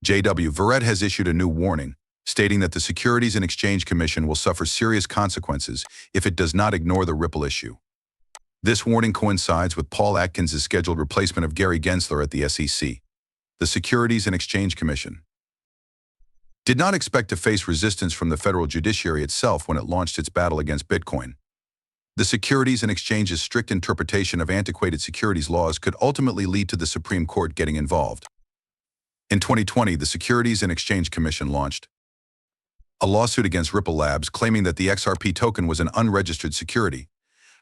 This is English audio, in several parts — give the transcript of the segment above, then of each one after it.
JW Verret has issued a new warning, stating that the Securities and Exchange Commission will suffer serious consequences if it does not ignore the Ripple issue. This warning coincides with Paul Atkins' scheduled replacement of Gary Gensler at the SEC. The Securities and Exchange Commission did not expect to face resistance from the federal judiciary itself when it launched its battle against Bitcoin. The Securities and Exchange's strict interpretation of antiquated securities laws could ultimately lead to the Supreme Court getting involved. In 2020, the Securities and Exchange Commission launched a lawsuit against Ripple Labs claiming that the XRP token was an unregistered security.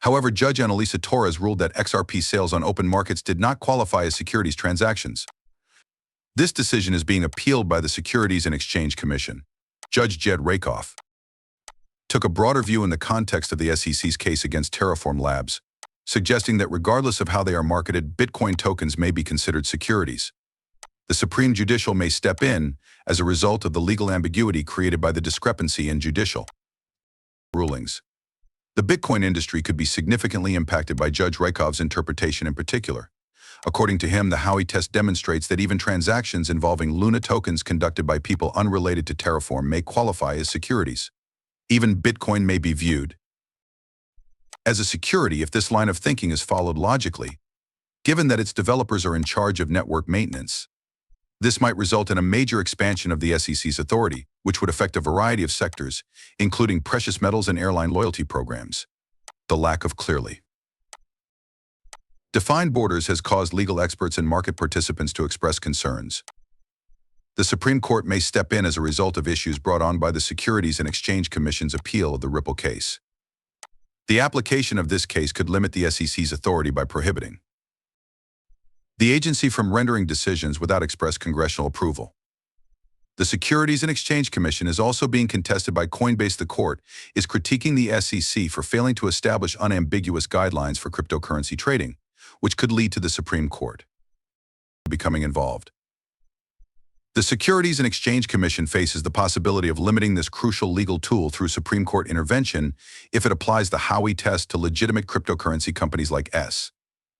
However, Judge Annalisa Torres ruled that XRP sales on open markets did not qualify as securities transactions. This decision is being appealed by the Securities and Exchange Commission. Judge Jed Rakoff took a broader view in the context of the SEC's case against Terraform Labs, suggesting that regardless of how they are marketed, Bitcoin tokens may be considered securities. The Supreme Judicial may step in as a result of the legal ambiguity created by the discrepancy in judicial rulings. The Bitcoin industry could be significantly impacted by Judge Rakoff's interpretation in particular. According to him, the Howey test demonstrates that even transactions involving Luna tokens conducted by people unrelated to Terraform may qualify as securities. Even Bitcoin may be viewed as a security if this line of thinking is followed logically, given that its developers are in charge of network maintenance. This might result in a major expansion of the SEC's authority, which would affect a variety of sectors, including precious metals and airline loyalty programs. The lack of clearly defined borders has caused legal experts and market participants to express concerns. The Supreme Court may step in as a result of issues brought on by the Securities and Exchange Commission's appeal of the Ripple case. The application of this case could limit the SEC's authority by prohibiting the agency from rendering decisions without express congressional approval. The Securities and Exchange Commission is also being contested by Coinbase. The court is critiquing the SEC for failing to establish unambiguous guidelines for cryptocurrency trading, which could lead to the Supreme Court becoming involved. The Securities and Exchange Commission faces the possibility of limiting this crucial legal tool through Supreme Court intervention if it applies the Howey test to legitimate cryptocurrency companies like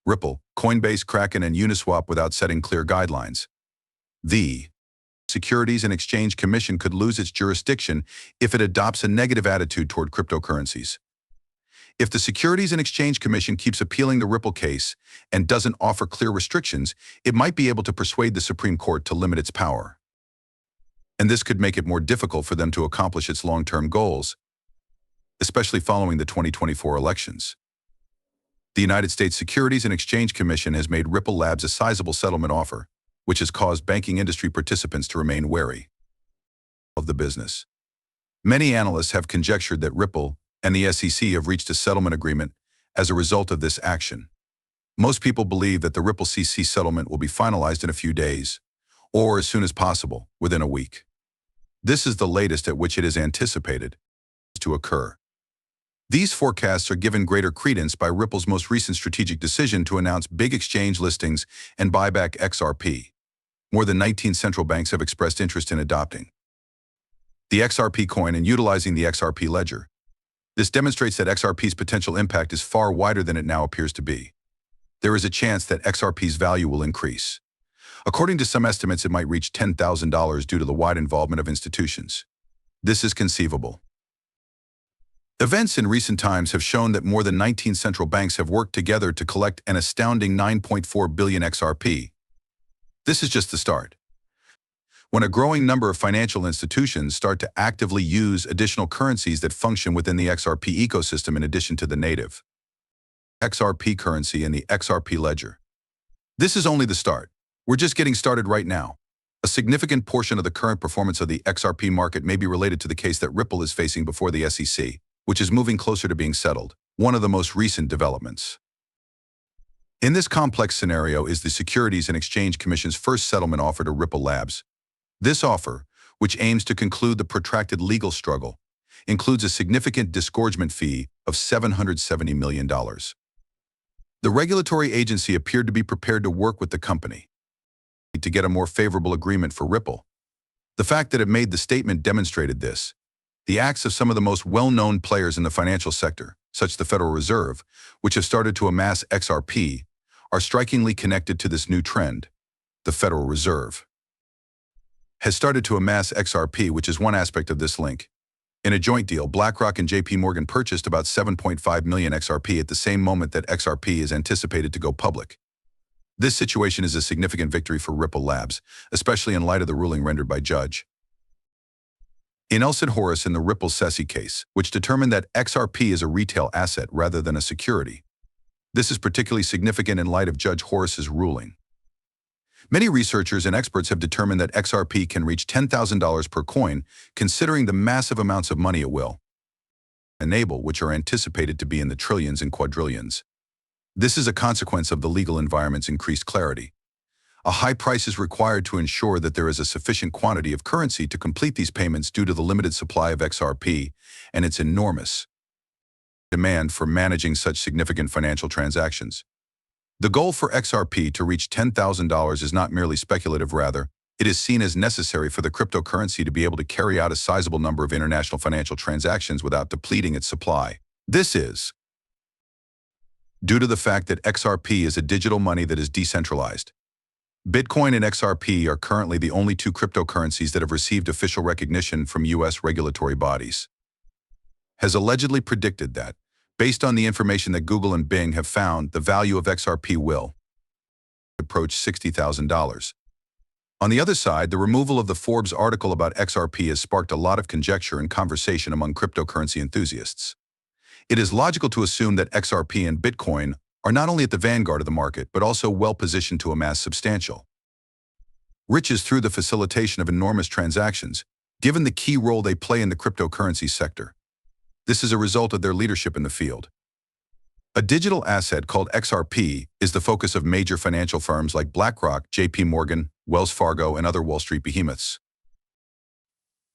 Ripple, Coinbase, Kraken, and Uniswap without setting clear guidelines. The Securities and Exchange Commission could lose its jurisdiction if it adopts a negative attitude toward cryptocurrencies. If the Securities and Exchange Commission keeps appealing the Ripple case and doesn't offer clear restrictions, it might be able to persuade the Supreme Court to limit its power. And this could make it more difficult for them to accomplish its long-term goals, especially following the 2024 elections. The United States Securities and Exchange Commission has made Ripple Labs a sizable settlement offer, which has caused banking industry participants to remain wary of the business. Many analysts have conjectured that Ripple and the SEC have reached a settlement agreement as a result of this action. Most people believe that the Ripple CC settlement will be finalized in a few days, or as soon as possible, within a week. This is the latest at which it is anticipated to occur. These forecasts are given greater credence by Ripple's most recent strategic decision to announce big exchange listings and buy back XRP. More than 19 central banks have expressed interest in adopting the XRP coin and utilizing the XRP ledger. This demonstrates that XRP's potential impact is far wider than it now appears to be. There is a chance that XRP's value will increase. According to some estimates, it might reach $10,000 due to the wide involvement of institutions. This is conceivable. Events in recent times have shown that more than 19 central banks have worked together to collect an astounding 9.4 billion XRP. This is just the start. When a growing number of financial institutions start to actively use additional currencies that function within the XRP ecosystem in addition to the native XRP currency and the XRP ledger. This is only the start. We're just getting started right now. A significant portion of the current performance of the XRP market may be related to the case that Ripple is facing before the SEC, which is moving closer to being settled, one of the most recent developments. In this complex scenario is the Securities and Exchange Commission's first settlement offer to Ripple Labs. This offer, which aims to conclude the protracted legal struggle, includes a significant disgorgement fee of $770 million. The regulatory agency appeared to be prepared to work with the company to get a more favorable agreement for Ripple. The fact that it made the statement demonstrated this. The acts of some of the most well-known players in the financial sector, such as the Federal Reserve, which have started to amass XRP, are strikingly connected to this new trend, the Federal Reserve. has started to amass XRP, which is one aspect of this link. In a joint deal, BlackRock and JP Morgan purchased about 7.5 million XRP at the same moment that XRP is anticipated to go public. This situation is a significant victory for Ripple Labs, especially in light of the ruling rendered by Judge Inelson Horace in the Ripple SESI case, which determined that XRP is a retail asset rather than a security. This is particularly significant in light of Judge Horace's ruling. Many researchers and experts have determined that XRP can reach $10,000 per coin, considering the massive amounts of money it will enable, which are anticipated to be in the trillions and quadrillions. This is a consequence of the legal environment's increased clarity. A high price is required to ensure that there is a sufficient quantity of currency to complete these payments due to the limited supply of XRP and its enormous demand for managing such significant financial transactions. The goal for XRP to reach $10,000 is not merely speculative, rather, it is seen as necessary for the cryptocurrency to be able to carry out a sizable number of international financial transactions without depleting its supply. This is due to the fact that XRP is a digital money that is decentralized. Bitcoin and XRP are currently the only two cryptocurrencies that have received official recognition from U.S. regulatory bodies. Has allegedly predicted that, based on the information that Google and Bing have found, the value of XRP will approach $60,000. On the other side, the removal of the Forbes article about XRP has sparked a lot of conjecture and conversation among cryptocurrency enthusiasts. It is logical to assume that XRP and Bitcoin are not only at the vanguard of the market, but also well-positioned to amass substantial riches through the facilitation of enormous transactions, given the key role they play in the cryptocurrency sector. This is a result of their leadership in the field. A digital asset called XRP is the focus of major financial firms like BlackRock, JP Morgan, Wells Fargo, and other Wall Street behemoths.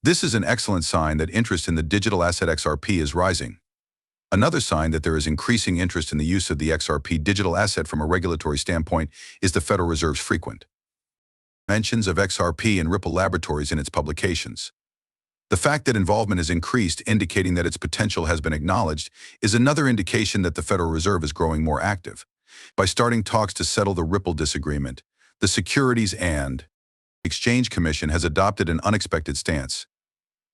This is an excellent sign that interest in the digital asset XRP is rising. Another sign that there is increasing interest in the use of the XRP digital asset from a regulatory standpoint is the Federal Reserve's frequent mentions of XRP and Ripple Laboratories in its publications. The fact that involvement has increased, indicating that its potential has been acknowledged, is another indication that the Federal Reserve is growing more active. By starting talks to settle the Ripple disagreement, the Securities and Exchange Commission has adopted an unexpected stance.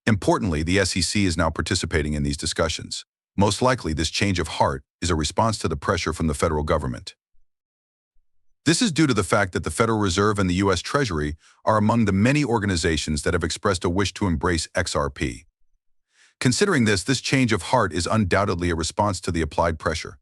Importantly, the SEC is now participating in these discussions. Most likely, this change of heart is a response to the pressure from the federal government. This is due to the fact that the Federal Reserve and the U.S. Treasury are among the many organizations that have expressed a wish to embrace XRP. Considering this change of heart is undoubtedly a response to the applied pressure.